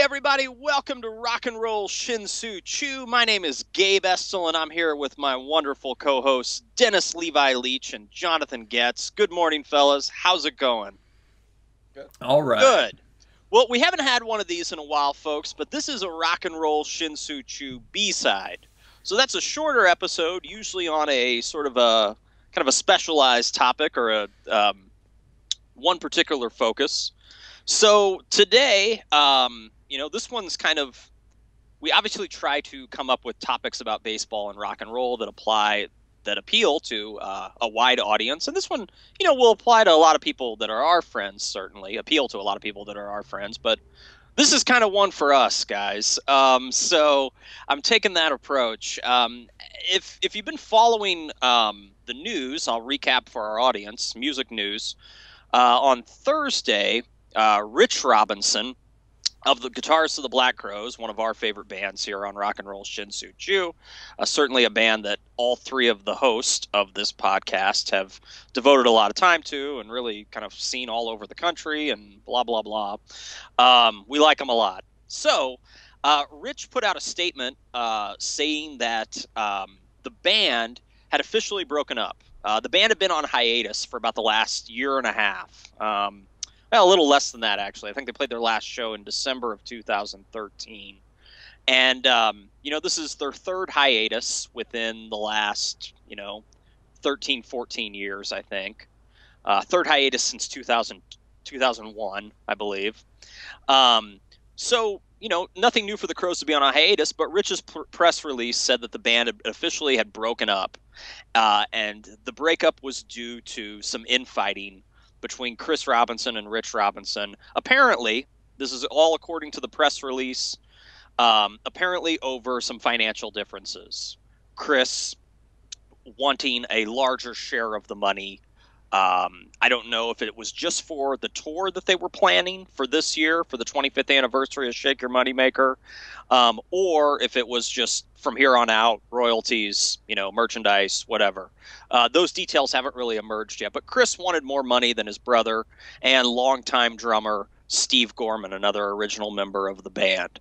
everybody, welcome to Rock and Roll Shin-Soo Choo. My name is Gabe Estel, and I'm here with my wonderful co-hosts, Dennis Levi Leach and Jonathan Getz. Good morning, fellas. How's it going? Good. All right. Good. Well, we haven't had one of these in a while, folks, but this is a Rock and Roll Shin-Soo Choo B-side. So that's a shorter episode, usually on a sort of a kind of a specialized topic or a one particular focus. So today, this one's kind of, we obviously try to come up with topics about baseball and rock and roll that appeal to a wide audience. And this one, will apply to a lot of people that are our friends, certainly, appeal to a lot of people that are our friends. But this is kind of one for us, guys. So I'm taking that approach. If you've been following the news, I'll recap for our audience, music news. On Thursday, Rich Robinson of the Guitarists of the Black Crowes, one of our favorite bands here on Rock and Roll Shin-Soo Choo, certainly a band that all three of the hosts of this podcast have devoted a lot of time to and really kind of seen all over the country and blah, blah, blah. We like them a lot. So Rich put out a statement saying that the band had officially broken up. The band had been on hiatus for about the last year and a half. Well, a little less than that, actually. I think they played their last show in December of 2013. And, this is their third hiatus within the last, 13, 14 years, I think. Third hiatus since 2001, I believe. So, nothing new for the Crows to be on a hiatus, but Rich's press release said that the band officially had broken up. And the breakup was due to some infighting between Chris Robinson and Rich Robinson. Apparently, this is all according to the press release, apparently over some financial differences. Chris wanting a larger share of the money. I don't know if it was just for the tour that they were planning for this year, for the 25th anniversary of Shake Your Moneymaker, or if it was just from here on out, royalties, merchandise, whatever. Those details haven't really emerged yet, but Chris wanted more money than his brother and longtime drummer Steve Gorman, another original member of the band.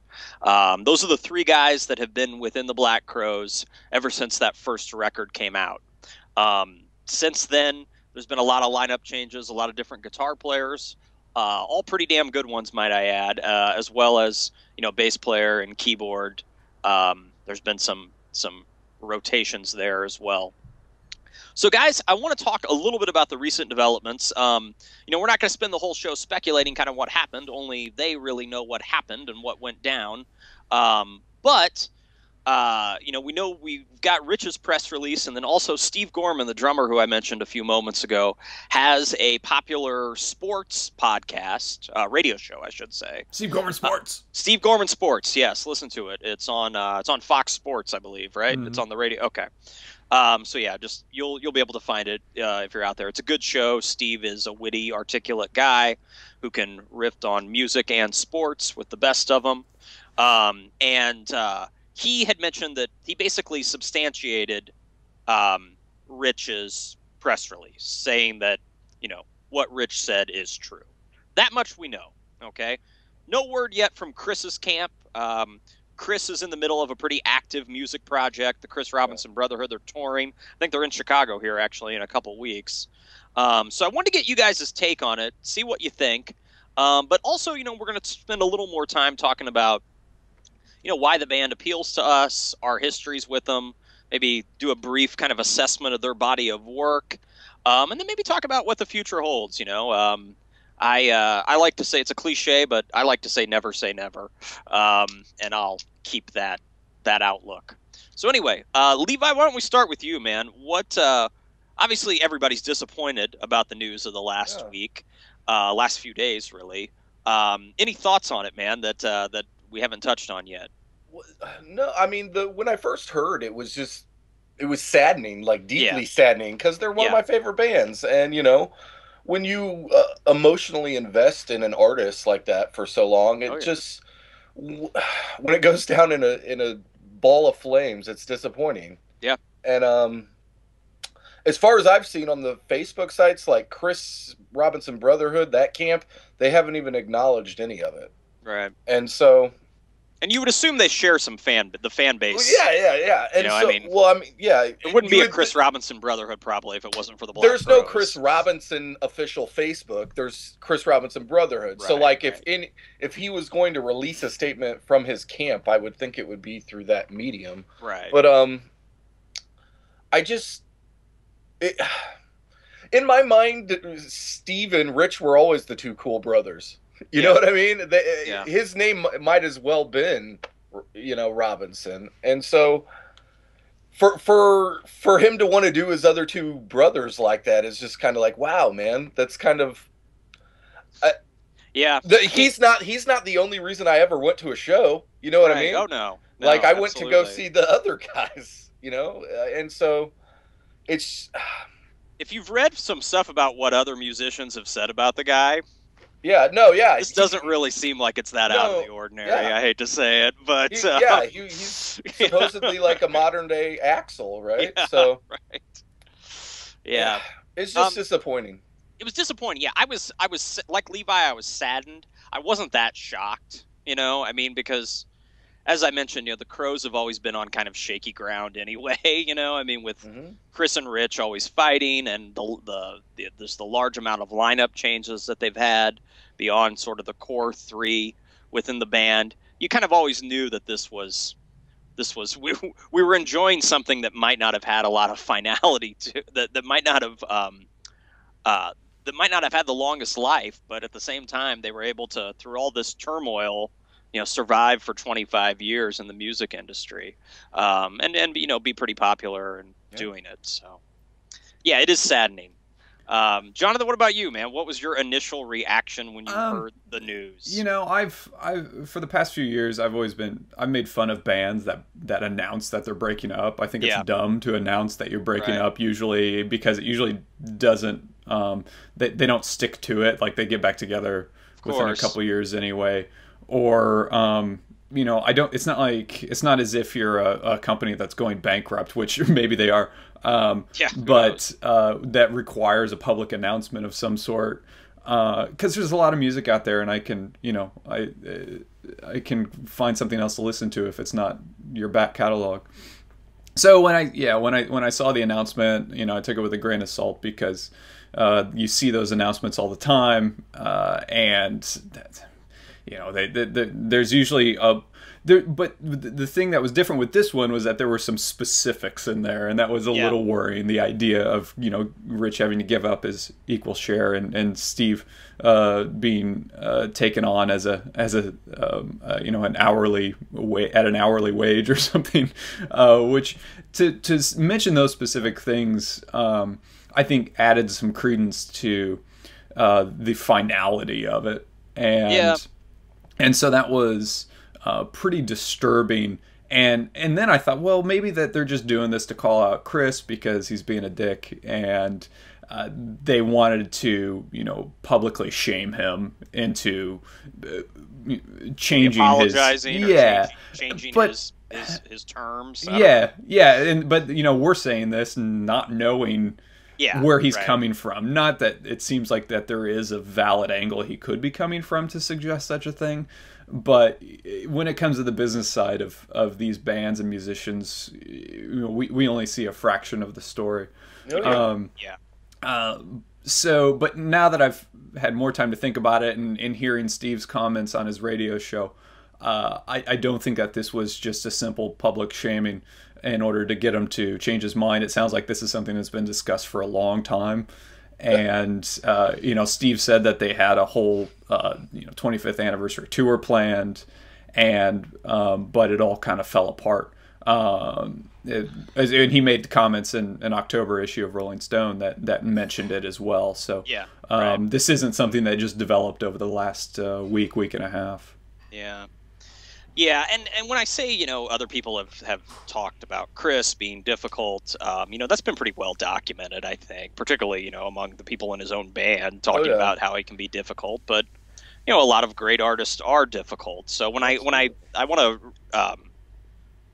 Those are the three guys that have been within the Black Crowes ever since that first record came out. Since then, there's been a lot of lineup changes, a lot of different guitar players, all pretty damn good ones, might I add, as well as, bass player and keyboard. There's been some rotations there as well. So, guys, I want to talk a little bit about the recent developments. We're not going to spend the whole show speculating kind of what happened. Only they really know what happened and what went down. But we know we've got Rich's press release, and then also Steve Gorman, the drummer who I mentioned a few moments ago, has a popular sports podcast, radio show, I should say. Steve Gorman Sports. Steve Gorman Sports, yes, listen to it. It's on Fox Sports, I believe, right? Mm-hmm. It's on the radio. Okay. So yeah, just you'll be able to find it if you're out there. It's a good show. Steve is a witty, articulate guy who can riff on music and sports with the best of them. He had mentioned that he basically substantiated Rich's press release, saying that, what Rich said is true. That much we know, okay? No word yet from Chris's camp. Chris is in the middle of a pretty active music project, the Chris Robinson Brotherhood. They're touring. I think they're in Chicago here, actually, in a couple weeks. So I wanted to get you guys' take on it, see what you think. But also, we're going to spend a little more time talking about why the band appeals to us, our histories with them, maybe do a brief kind of assessment of their body of work, and then maybe talk about what the future holds, I like to say, it's a cliche, but I like to say never, and I'll keep that outlook. So anyway, Levi, why don't we start with you, man? What, obviously everybody's disappointed about the news of the last week, last few days, really. Any thoughts on it, man, that we haven't touched on yet? No, I mean, when I first heard, it was saddening, like deeply saddening, because they're one of my favorite bands. And, when you emotionally invest in an artist like that for so long, it just, when it goes down in a ball of flames, it's disappointing. Yeah. And as far as I've seen on the Facebook sites, like Chris Robinson Brotherhood, that camp, they haven't even acknowledged any of it. Right. And so, and you would assume they share some the fan well, base. yeah. You And know, I so, mean, well, I mean, yeah, it wouldn't you be a would. Chris Robinson Brotherhood probably if it wasn't for the Black There's no Chris Crowes. Robinson official Facebook. There's Chris Robinson Brotherhood. So, Right. like, Right. if he was going to release a statement from his camp, I would think it would be through that medium. Right. But I just it, in my mind, Steve and Rich were always the two cool brothers. You know what I mean? Yeah. His name might as well been, Robinson. And so for him to want to do his other two brothers like that is just kind of like, wow, man. That's kind of yeah. He's not the only reason I ever went to a show. You know what I mean? Oh no. Like, I absolutely. went to go see the other guys. And so it's. If you've read some stuff about what other musicians have said about the guy, yeah, this doesn't really seem like it's that out of the ordinary. Yeah. I hate to say it, but he's supposedly like a modern day Axl, right? Yeah, so right. Yeah. It's just disappointing. It was disappointing. Yeah, I was like Levi. I was saddened. I wasn't that shocked. I mean, because as I mentioned, the Crowes have always been on kind of shaky ground anyway. I mean, with Chris and Rich always fighting, and there's the large amount of lineup changes that they've had beyond sort of the core three within the band. You kind of always knew that this was we were enjoying something that might not have had a lot of finality to that might not have had the longest life, but at the same time they were able to, through all this turmoil, survive for 25 years in the music industry, and be pretty popular and doing it. So, yeah, it is saddening. Jonathan, what about you, man? What was your initial reaction when you heard the news? I've for the past few years, I've made fun of bands that announce that they're breaking up. I think it's dumb to announce that you're breaking up usually, because it usually doesn't. They don't stick to it. Like, they get back together within a couple years anyway. Or it's not as if you're a company that's going bankrupt, which maybe they are, but that requires a public announcement of some sort, because there's a lot of music out there, and I can find something else to listen to if it's not your back catalog. So when I saw the announcement, I took it with a grain of salt, because you see those announcements all the time, and there's usually but the thing that was different with this one was that there were some specifics in there, and that was a little worrying. The idea of Rich having to give up his equal share, and Steve being taken on as an hourly at an hourly wage or something, which to mention those specific things, I think added some credence to the finality of it, and so that was pretty disturbing. And then I thought, well, maybe that they're just doing this to call out Chris because he's being a dick, and they wanted to, publicly shame him into changing apologizing his changing his terms. But we're saying this not knowing where he's coming from. Not that it seems like that there is a valid angle he could be coming from to suggest such a thing, but when it comes to the business side of these bands and musicians, we only see a fraction of the story. So, but now that I've had more time to think about it, and hearing Steve's comments on his radio show, I don't think that this was just a simple public shaming in order to get him to change his mind. It sounds like this is something that's been discussed for a long time. And, Steve said that they had a whole, 25th anniversary tour planned, and but it all kind of fell apart. And he made comments in an October issue of Rolling Stone that mentioned it as well. So this isn't something that just developed over the last week and a half. Yeah, and when I say, other people have talked about Chris being difficult, that's been pretty well documented, I think, particularly, among the people in his own band, talking about how he can be difficult. But, a lot of great artists are difficult. So when I want to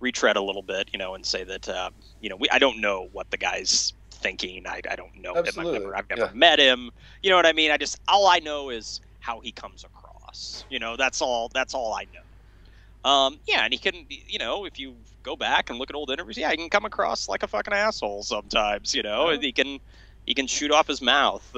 retread a little bit, and say that, I don't know what the guy's thinking. I don't know him. I've never met him. You know what I mean? All I know is how he comes across. across. That's all I know. Yeah, and he can, if you go back and look at old interviews, yeah, he can come across like a fucking asshole sometimes. He can shoot off his mouth,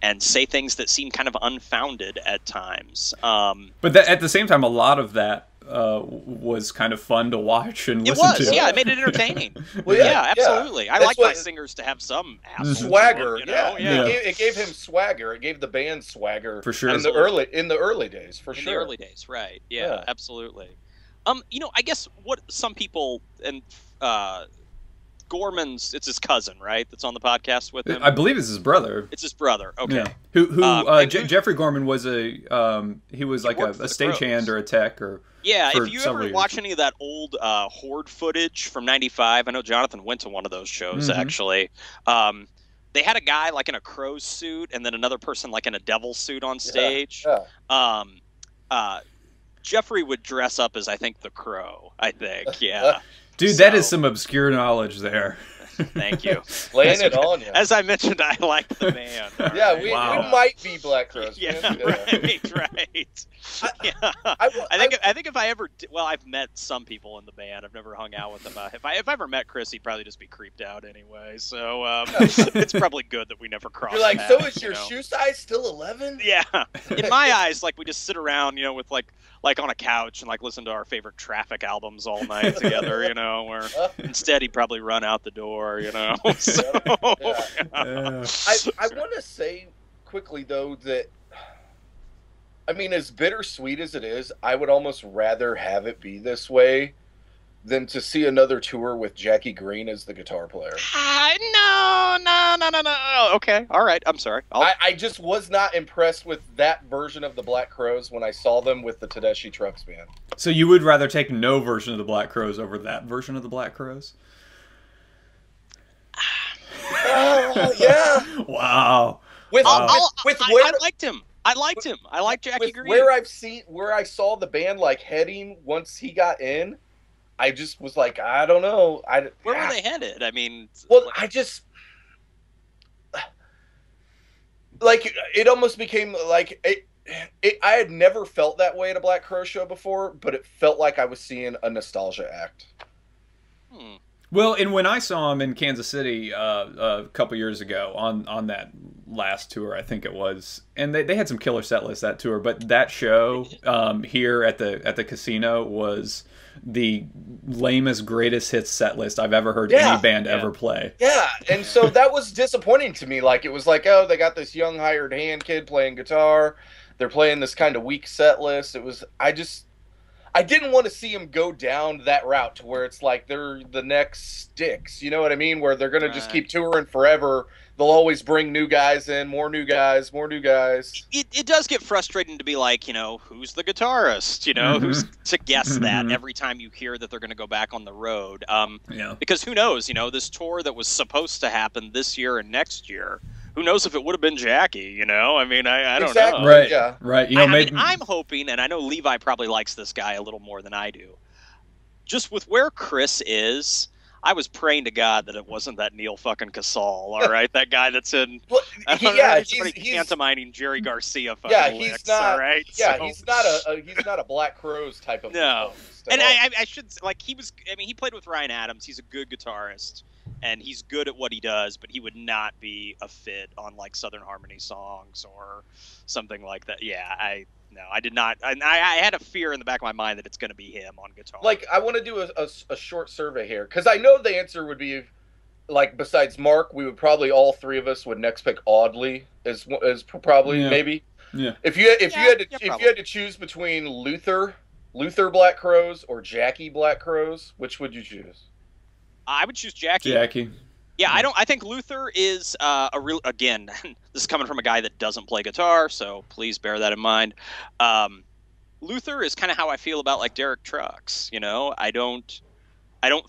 and say things that seem kind of unfounded at times. But at the same time, a lot of that was kind of fun to watch and listen to. Yeah, it made it entertaining. Well, yeah, absolutely. I like my singers to have some swagger. It gave him swagger. It gave the band swagger for sure in the early days. In the early days, right? Yeah, absolutely. I guess what some people and Gorman's, it's his cousin, right? That's on the podcast with him. I believe it's his brother. It's his brother. Okay. Yeah. Who Jeffrey Gorman was he was like a stagehand or a tech or. Yeah, if you ever watch any of that old Horde footage from '95, I know Jonathan went to one of those shows actually. They had a guy like in a crow's suit, and then another person like in a devil's suit on stage. Yeah. Jeffrey would dress up as, I think, the Crow. I think, yeah. Dude, that is some obscure knowledge there. Thank you. Laying it on you. As I mentioned, I like the band. Yeah, right. we might be Black Crows. Yeah, right. I think if I ever I've met some people in the band. I've never hung out with them. If I ever met Chris, he'd probably just be creeped out anyway. So it's probably good that we never crossed. You're like, paths, so is your shoe size still 11? Yeah. In my eyes, like we just sit around, with like on a couch and like listen to our favorite Traffic albums all night together, where instead he'd probably run out the door, So, I want to say quickly though that, I mean, as bittersweet as it is, I would almost rather have it be this way than to see another tour with Jackie Green as the guitar player. No. Okay, all right. I'm sorry. I just was not impressed with that version of the Black Crowes when I saw them with the Tedeschi Trucks band. So you would rather take no version of the Black Crowes over that version of the Black Crowes? Yeah. Wow. I liked him. I liked Jackie Green. Where I saw the band like heading once he got in, I just was like, I don't know. Where were they headed? I mean, I just like it almost became like I had never felt that way at a Black Crow show before, but it felt like I was seeing a nostalgia act. Well, and when I saw him in Kansas City a couple years ago on that last tour, I think it was, and they had some killer set lists that tour, but that show here at the casino was the lamest greatest hits set list I've ever heard any band ever play. Yeah, and so that was disappointing to me. Like, it was like, oh, they got this young hired hand kid playing guitar. They're playing this kind of weak set list. I didn't want to see him go down that route to where it's like they're the next Styx. You know what I mean? Where they're going to just keep touring forever. They'll always bring new guys in, more new guys. It does get frustrating to be like, who's the guitarist? Who's to guess that every time you hear that they're going to go back on the road. Because who knows? This tour that was supposed to happen this year and next year. Who knows if it would have been Jackie, I mean, I don't know. Right, yeah. Right. I'm hoping, and I know Levi probably likes this guy a little more than I do. Just with where Chris is, I was praying to God that it wasn't that Neil fucking Casal, all right? That guy that's in... he's pantomiming Jerry Garcia fucking licks, all right? Yeah, so, he's not a Black Crowes type of... No. And I should... Like, he played with Ryan Adams. He's a good guitarist. And he's good at what he does, but he would not be a fit on like Southern Harmony songs or something like that. Yeah, I did not. I had a fear in the back of my mind that it's going to be him on guitar. Like, I want to do a short survey here because I know the answer would be like, besides Mark, we would probably all three of us would next pick Audley as probably maybe. Yeah. If you had to choose between Luther Black Crowes or Jackie Black Crowes, which would you choose? I would choose Jackie. Yeah, I think Luther is a real. Again, this is coming from a guy that doesn't play guitar, so please bear that in mind. Luther is kind of how I feel about like Derek Trucks. I don't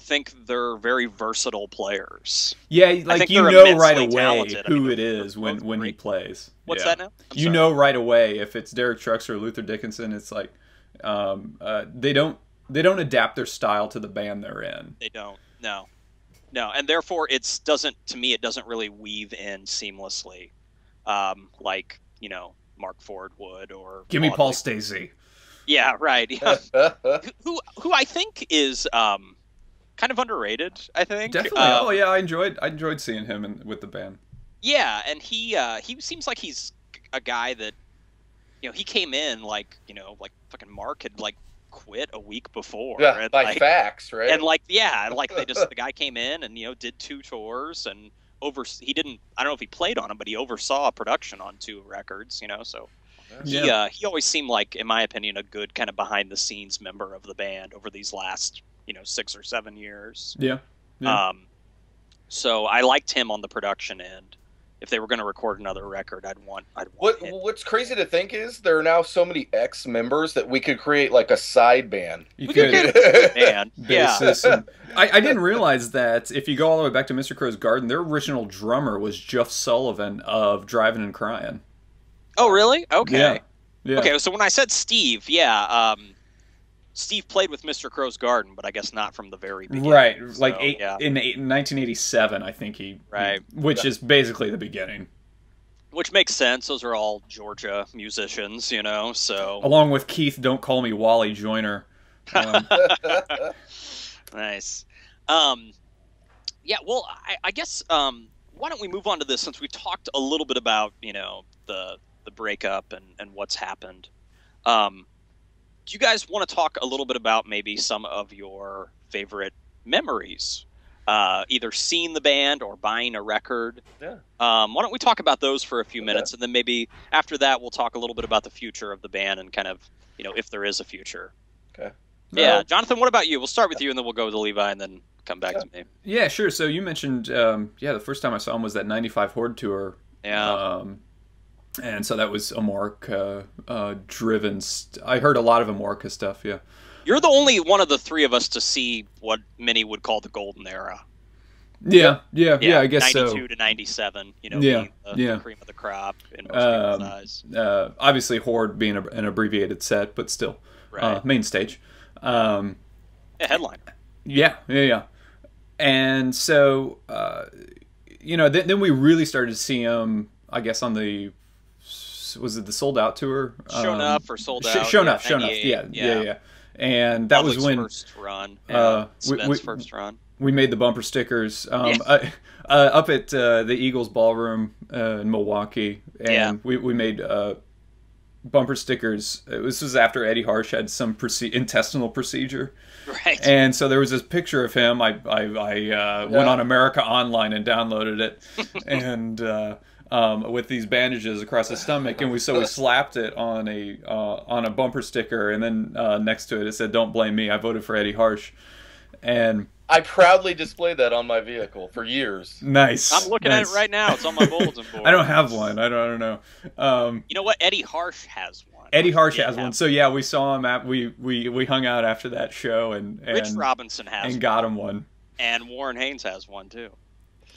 think they're very versatile players. Yeah, like right away who it is when he plays. What's that now? You know right away if it's Derek Trucks or Luther Dickinson. It's like they don't adapt their style to the band they're in. They don't. No, and therefore it doesn't really weave in seamlessly, like Mark Ford would, or give me Paul Stacey. Yeah, right. Yeah. who I think is kind of underrated. I think definitely. Oh yeah, I enjoyed seeing him with the band. Yeah, and he seems like he's a guy that, he came in like fucking Mark had like quit a week before. Yeah, and, by fax, right? And the guy came in and did 2 tours and he didn't, I don't know if he played on them, but he oversaw production on 2 records. So he always seemed like, in my opinion, a good kind of behind the scenes member of the band over these last 6 or 7 years. Yeah. So I liked him on the production end. If they were going to record another record, I'd want him. What's crazy to think is there are now so many ex-members that we could create like a side band. We could get a band. Yeah. I didn't realize that if you go all the way back to Mr. Crow's Garden, their original drummer was Jeff Sullivan of Driving and Crying. Oh, really? Okay. Yeah. Okay, so when I said Steve, Steve played with Mr. Crow's Garden, but I guess not from the very beginning. Right, so, like in 1987, I think which is basically the beginning. Which makes sense. Those are all Georgia musicians, so... Along with Keith, Don't Call Me Wally Joyner. Nice. Yeah, well, I guess, why don't we move on to this, since we talked a little bit about, the breakup and what's happened. Do you guys want to talk a little bit about maybe some of your favorite memories? Either seeing the band or buying a record. Yeah. Why don't we talk about those for a few minutes, and then maybe after that we'll talk a little bit about the future of the band and kind of, if there is a future. Okay. Yeah, Jonathan, what about you? We'll start with you, and then we'll go to Levi, and then come back to me. Yeah, sure. So you mentioned, the first time I saw him was that 95 Horde tour. Yeah. And so that was Amorca driven. I heard a lot of Amorca stuff, yeah. You're the only one of the 3 of us to see what many would call the golden era. Yeah, I guess 92 so. 92 to 97, the cream of the crop in most people's eyes. Obviously Horde being an abbreviated set, but still, main stage. Headliner. Yeah. And so, then we really started to see him, I guess, on the... Was it the Sold Out tour? Shown Up or Sold Out? Shown Up. Yeah. And that was when first run. Smith's first run. We made the bumper stickers up at the Eagles Ballroom in Milwaukee, and we made bumper stickers. This was after Eddie Harsh had some intestinal procedure, right? And so there was this picture of him. I went on America Online and downloaded it, and. With these bandages across his stomach, and we slapped it on a bumper sticker, and then next to it said, "Don't blame me. I voted for Eddie Harsh," and I proudly displayed that on my vehicle for years. Nice. I'm looking at it right now. It's on my bulletin board. I don't have one. I don't know. You know what? Eddie Harsh has one. Eddie Harsh has one. So yeah, we saw him we hung out after that show, and Rich Robinson has and got him one, and Warren Haynes has one too.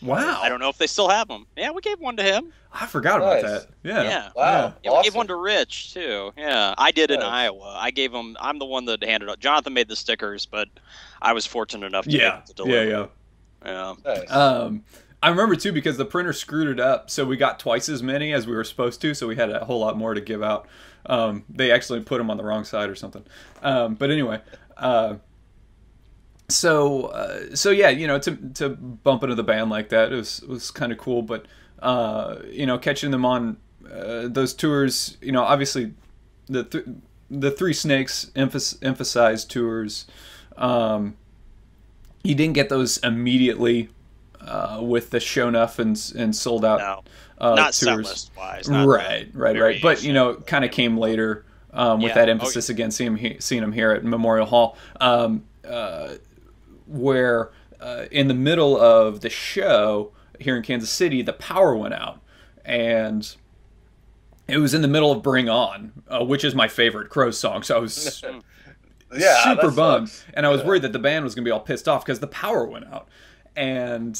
Wow. I don't know if they still have them. Yeah, we gave one to him. I forgot about that. Yeah. Wow. Yeah, we gave one to Rich, too. Yeah, I did in Iowa. I gave him... I'm the one that handed out. Jonathan made the stickers, but I was fortunate enough to deliver. Yeah. Nice. I remember, too, because the printer screwed it up, so we got twice as many as we were supposed to, so we had a whole lot more to give out. They actually put them on the wrong side or something. But anyway... So yeah, to bump into the band like that, it was kind of cool. But catching them on those tours, obviously the Three Snakes emphasized tours. You didn't get those immediately with the Shown Up and Sold Out not tours. Set-list-wise, Right. But kind of came later with that emphasis again. Seeing them here at Memorial Hall. Where in the middle of the show here in Kansas City, the power went out, and it was in the middle of Bring On, which is my favorite Crows song, so I was super bummed, and I was worried that the band was going to be all pissed off because the power went out, and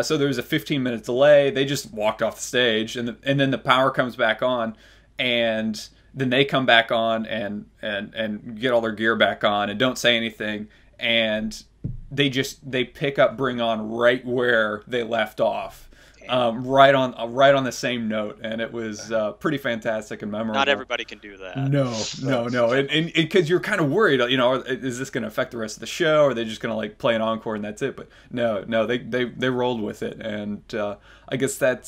so there was a 15-minute delay. They just walked off the stage, and then the power comes back on, and then they come back on and get all their gear back on and don't say anything, and they pick up Bring On right where they left off. game. Right on the same note, and it was pretty fantastic and memorable. Not everybody can do that. No, and because you're kind of worried, you know, is this going to affect the rest of the show? Or are they just going to like play an encore and that's it? But no, they rolled with it, and I guess that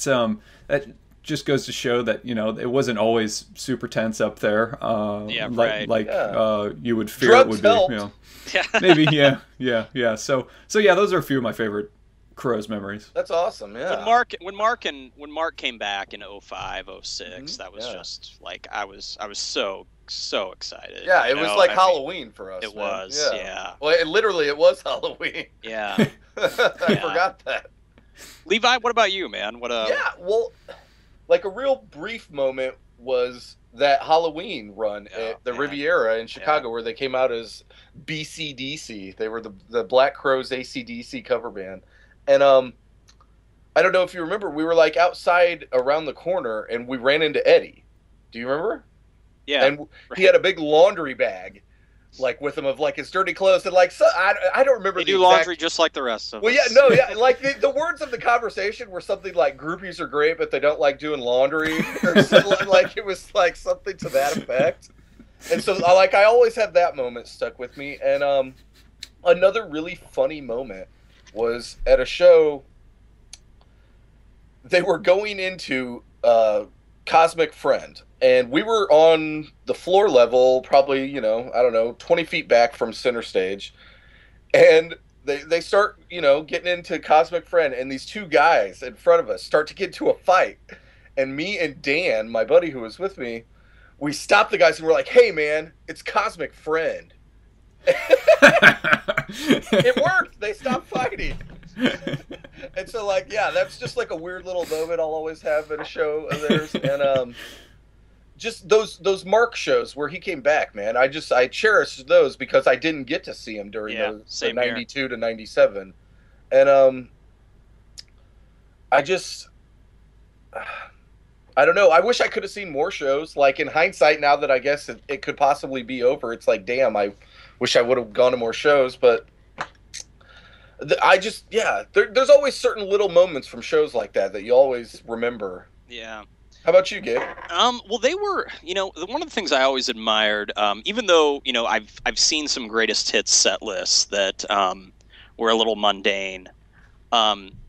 just goes to show that, you know, it wasn't always super tense up there. You would fear Drugs it would be. helped. You know, maybe yeah. So yeah, those are a few of my favorite Crows memories. That's awesome. Yeah. When Mark came back in 05, 06, that was just like I was so excited. Yeah, it was like Halloween for us. It was. Yeah. Well, it was Halloween. Yeah. I forgot that. Levi, what about you, man? Yeah, well, like a real brief moment was that Halloween run at the Riviera in Chicago, where they came out as BCDC. They were the Black Crowes AC/DC cover band. And I don't know if you remember, we were like outside around the corner and we ran into Eddie. Do you remember? Yeah. And he had a big laundry bag like with him of like his dirty clothes and like, so I don't remember. They do laundry just like the rest of us. Like the words of the conversation were something like groupies are great, but they don't like doing laundry, or something. Like it was like something to that effect. And so like I always have that moment stuck with me. And another really funny moment was at a show. They were going into Cosmic Friend, and we were on the floor level, probably, 20 feet back from center stage. And they start, getting into Cosmic Friend, and these two guys in front of us start to get into a fight. And me and Dan, my buddy who was with me, we stopped the guys and we're like, hey, man, it's Cosmic Friend. It worked. They stopped fighting. And so, like, yeah, that's just like a weird little moment I'll always have at a show of theirs. And just those Mark shows where he came back, man. I cherished those because I didn't get to see him during the 92 to 97. And I don't know. I wish I could have seen more shows. Like, in hindsight, now that I guess it could possibly be over, it's like, damn, I wish I would have gone to more shows. But there's always certain little moments from shows like that you always remember. Yeah. How about you, Gabe? Well, they were, one of the things I always admired, even though, I've seen some greatest hits set lists that were a little mundane.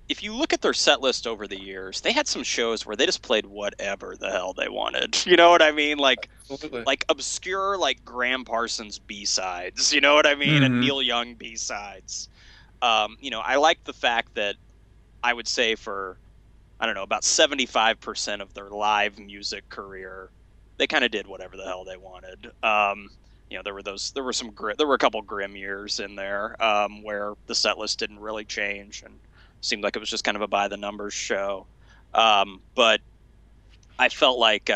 If you look at their set list over the years, they had some shows where they just played whatever the hell they wanted. You know what I mean? Like, Absolutely. Like obscure, like Graham Parsons B-sides. You know what I mean? And Neil Young B-sides. I like the fact that I would say for, I don't know, about 75% of their live music career, they kind of did whatever the hell they wanted. There were a couple grim years in there where the set list didn't really change and seemed like it was just kind of a by the numbers show. But I felt like,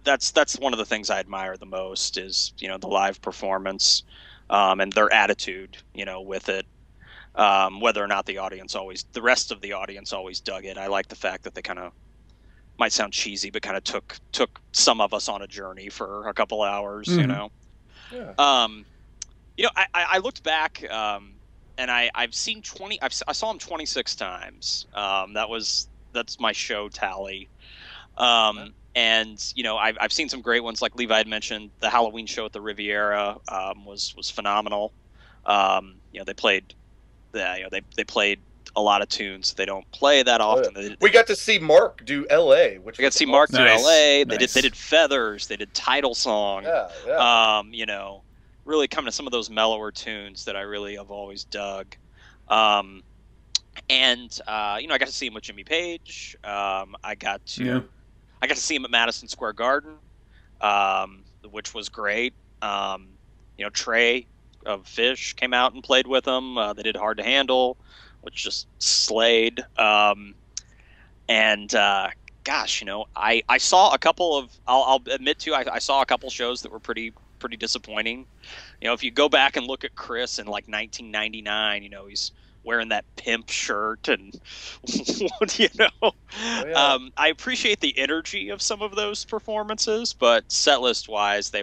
that's one of the things I admire the most is, the live performance. And their attitude, with it, whether or not the rest of the audience always dug it. I like the fact that they kind of, might sound cheesy, but kind of took some of us on a journey for a couple hours, Yeah. I looked back, and I saw him 26 times. That's my show tally. And I've seen some great ones, like Levi had mentioned. The Halloween show at the Riviera was phenomenal. They played they played a lot of tunes they don't play that often. We got to see Mark do L.A., which we got to see Mark do L.A. They Nice. did Feathers. They did Title Song. Yeah. Really coming to some of those mellower tunes that I really have always dug. I got to see him with Jimmy Page. I got to see him at Madison Square Garden, which was great. Trey of Fish came out and played with them. They did Hard to Handle, which just slayed. I saw a couple of. I'll admit to I saw a couple shows that were pretty disappointing. If you go back and look at Chris in like 1999, he's wearing that pimp shirt and I appreciate the energy of some of those performances, but set list wise they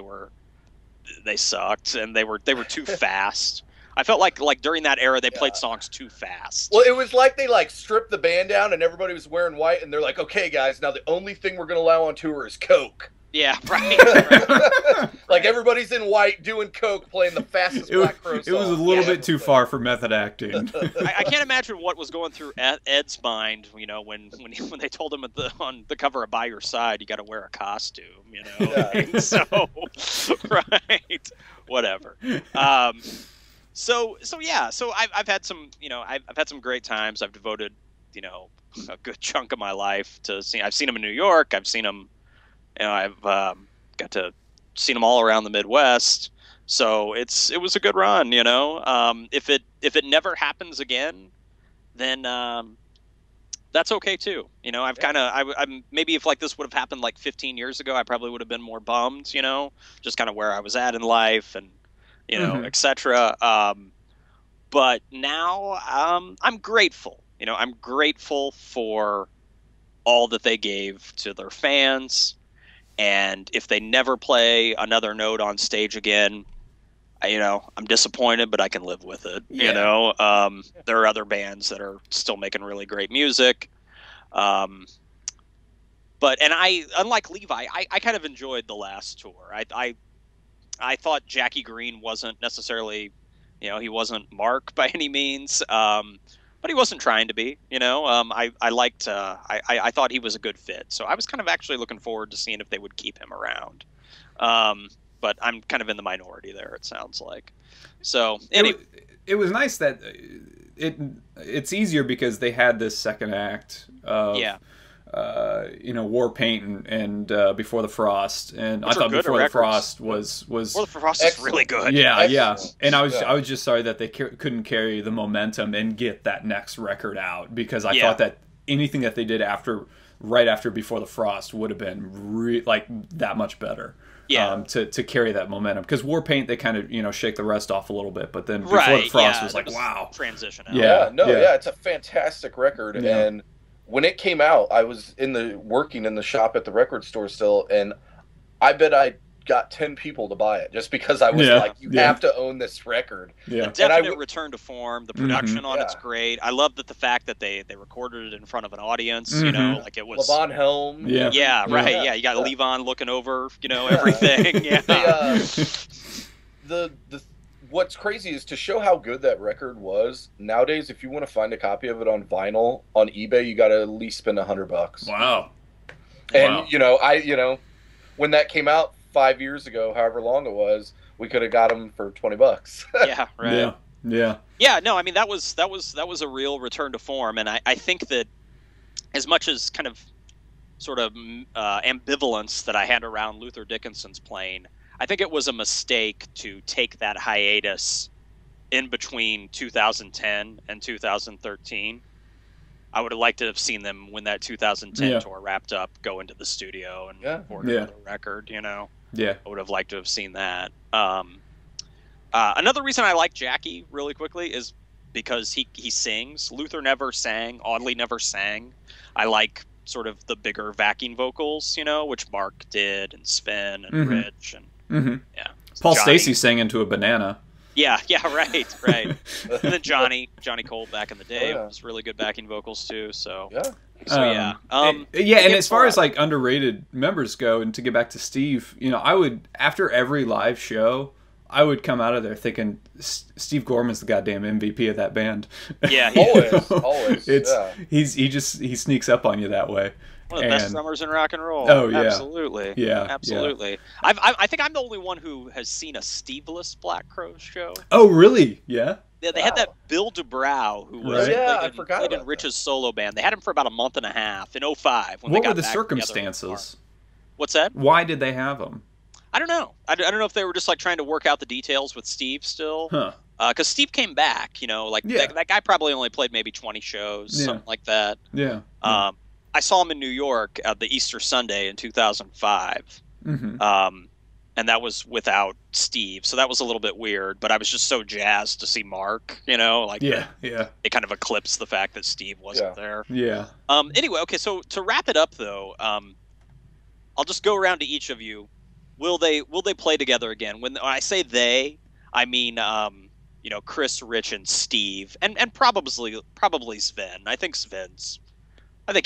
sucked and they were too fast. I felt like during that era they played songs too fast. Well, it was like they like stripped the band down and everybody was wearing white, and they're like, okay, guys, now the only thing we're going to allow on tour is Coke. Yeah, right. Like everybody's in white doing Coke, playing the fastest Black Crow song. It was a little bit too far for method acting. I can't imagine what was going through Ed's mind, you know, when they told him on the cover of By Your Side, you got to wear a costume, you know. Yeah. So, right, whatever. So I've had some, you know, I've had some great times. I've devoted, you know, a good chunk of my life to see. I've seen them in New York. I've seen them. You know, I've got to see them all around the Midwest, so it was a good run. You know, if it never happens again, then that's okay too. You know, I'm maybe if like this would have happened like 15 years ago, I probably would have been more bummed. You know, just kind of where I was at in life and you know, etc. But now I'm grateful. You know, I'm grateful for all that they gave to their fans. And if they never play another note on stage again, you know, I'm disappointed, but I can live with it. Yeah. You know, there are other bands that are still making really great music. But unlike Levi, I kind of enjoyed the last tour. I thought Jackie Green wasn't necessarily, you know, he wasn't Mark by any means. But he wasn't trying to be, you know. I thought he was a good fit, so I was kind of actually looking forward to seeing if they would keep him around. But I'm kind of in the minority there. It sounds like. So anyway, it was nice that it's easier because they had this second act of you know, War Paint and Before the Frost, and I thought Before the Frost was Before the Frost is really good. Yeah, excellent. And I was just sorry that they couldn't carry the momentum and get that next record out, because I thought that anything that they did right after Before the Frost would have been like that much better. Yeah, to carry that momentum, because War Paint they kind of, you know, shake the rest off a little bit, but then Before the Frost was like, wow, transition out. Yeah, it's a fantastic record. And when it came out, I was working in the shop at the record store still, and I bet I got 10 people to buy it just because I was like, you have to own this record. Yeah. A definite return to form. The production on it's great. I love the fact that they recorded it in front of an audience, you know, like it was Levon Helm. Yeah, right. Yeah, you got Levon looking over, you know, everything. What's crazy is to show how good that record was. Nowadays, if you want to find a copy of it on vinyl on eBay, you got to at least spend $100. Wow. And you know, when that came out 5 years ago, however long it was, we could have got them for $20. Yeah, right. Yeah. No, I mean that was a real return to form, and I think that as much as kind of sort of ambivalence that I had around Luther Dickinson's playing, I think it was a mistake to take that hiatus in between 2010 and 2013. I would have liked to have seen them when that 2010 tour wrapped up, go into the studio and record another record, you know? Yeah. I would have liked to have seen that. Another reason I like Jackie really quickly is because he sings. Luther never sang, Audley never sang. I like sort of the bigger backing vocals, you know, which Mark did, and Sven and Rich and Paul Stacey sang into a banana. Yeah, right. And then Johnny Cole back in the day was really good backing vocals too. So and as far as like underrated members go, and to get back to Steve, you know, I would, after every live show, I would come out of there thinking Steve Gorman's the goddamn MVP of that band. Yeah, always. He sneaks up on you that way. One of the best drummers in rock and roll. Oh, yeah. Absolutely. Yeah. Absolutely. Yeah. I think I'm the only one who has seen a Steve-less Black Crowes show. Oh, really? Yeah? They had that Bill DuBrow, who was played in Rich's solo band. They had him for about a month and a half in 2005. What were the circumstances? What's that? Why did they have him? I don't know. I don't know if they were just like trying to work out the details with Steve still. Because Steve came back, you know, like that guy probably only played maybe 20 shows, something like that. Yeah. I saw him in New York at the Easter Sunday in 2005. And that was without Steve. So that was a little bit weird, but I was just so jazzed to see Mark, you know, like it kind of eclipsed the fact that Steve wasn't there. Yeah. Anyway, okay, so to wrap it up though, I'll just go around to each of you. Will they play together again? When I say they, I mean Chris, Rich, and Steve, and probably Sven. I think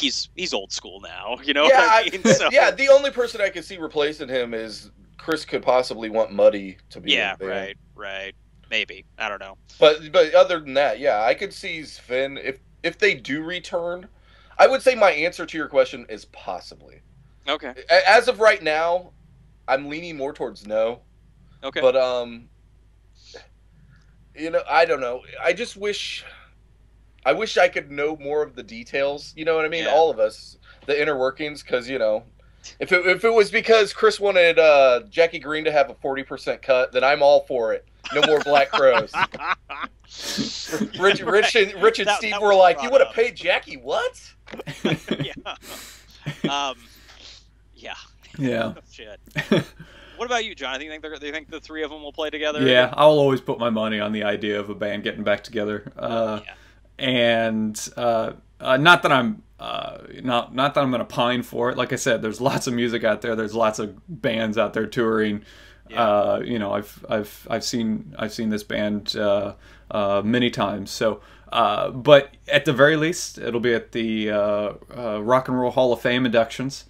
he's old school now. You know Yeah, what I mean? So, yeah. The only person I could see replacing him is Chris. Could possibly want Muddy to be. Yeah, in there. right. Maybe, I don't know. But other than that, yeah, I could see Sven if they do return. I would say my answer to your question is possibly. Okay. As of right now, I'm leaning more towards no. Okay. But I don't know. I wish I could know more of the details. You know what I mean? Yeah. All of us, the inner workings, because if it was because Chris wanted Jackie Green to have a 40% cut, then I'm all for it. No more Black Crows. Rich and Steve were like, "You would have paid Jackie what?" Yeah. Yeah. Yeah. Oh, shit. What about you, John? Do you think the three of them will play together? Yeah, I'll always put my money on the idea of a band getting back together. And not that I'm not that I'm gonna pine for it. Like I said, there's lots of music out there. There's lots of bands out there touring. Yeah. I've seen this band many times. So, but at the very least, it'll be at the Rock and Roll Hall of Fame inductions.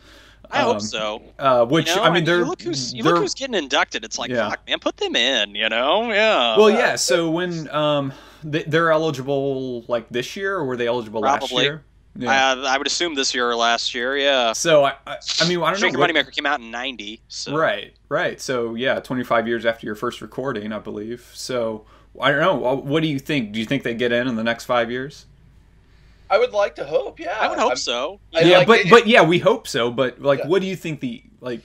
I hope so. Which I mean, look who's getting inducted. It's like, fuck, man, put them in. Yeah. Well, yeah. So when they're eligible like this year, or were they eligible last year? Yeah. I would assume this year or last year. Yeah. So I mean, I don't know. Shake Your Moneymaker came out in '90. So. Right. So yeah, 25 years after your first recording, I believe. So I don't know. What do you think? Do you think they get in the next 5 years? I would like to hope, yeah. I would hope so. Yeah, but yeah, we hope so. But like, what do you think the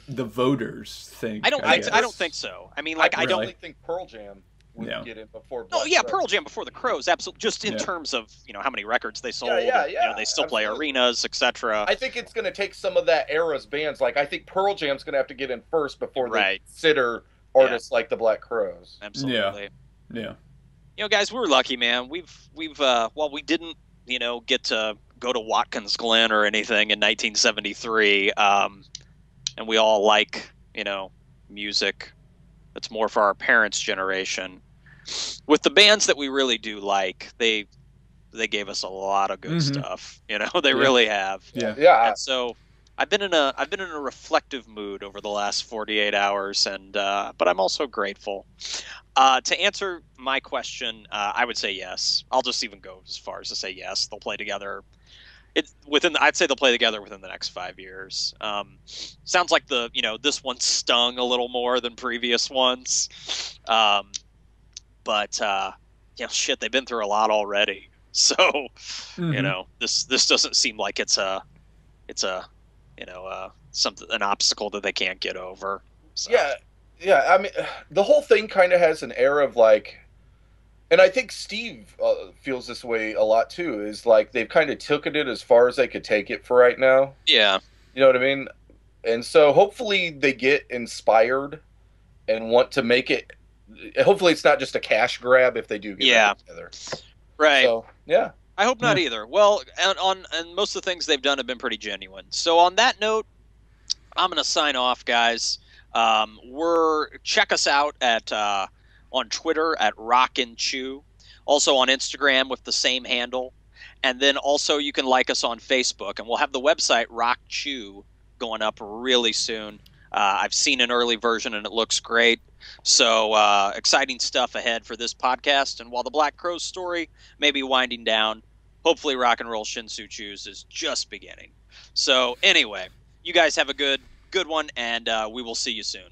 voters think? I don't think so. I mean, like, I don't think Pearl Jam would get in before. Pearl Jam before the Crows, absolutely. Just in terms of how many records they sold. Yeah. They still play arenas, etc. I think it's going to take some of that era's bands. Like, I think Pearl Jam's going to have to get in first before they consider artists like the Black Crows. Absolutely. Yeah. Guys, we were lucky, man. We've while we didn't get to go to Watkins Glen or anything in 1973, and we all like music that's more for our parents' generation. With the bands that we really do like, they gave us a lot of good stuff. They really have. Yeah. And so I've been in a reflective mood over the last 48 hours, and but I'm also grateful. To answer my question, I would say yes. I'll just even go as far as to say yes. They'll play together. I'd say they'll play together within the next 5 years. Sounds like this one stung a little more than previous ones. But shit, they've been through a lot already. So, this doesn't seem like it's an obstacle that they can't get over. So. Yeah, I mean, the whole thing kind of has an air of like, and I think Steve feels this way a lot too, is like they've kind of taken it as far as they could take it for right now. Yeah. You know what I mean? And so hopefully they get inspired and want to make it, hopefully it's not just a cash grab if they do get it together. Right. So, yeah. I hope not either. Well, and most of the things they've done have been pretty genuine. So on that note, I'm going to sign off, guys. Check us out at on Twitter at Rock and Chew, also on Instagram with the same handle, and then also you can like us on Facebook, and we'll have the website Rock Chew going up really soon. I've seen an early version and it looks great. So exciting stuff ahead for this podcast. And while the Black Crowes story may be winding down, hopefully Rock and Roll Shin-Soo Choo's is just beginning. So anyway, you guys have a good one, and we will see you soon.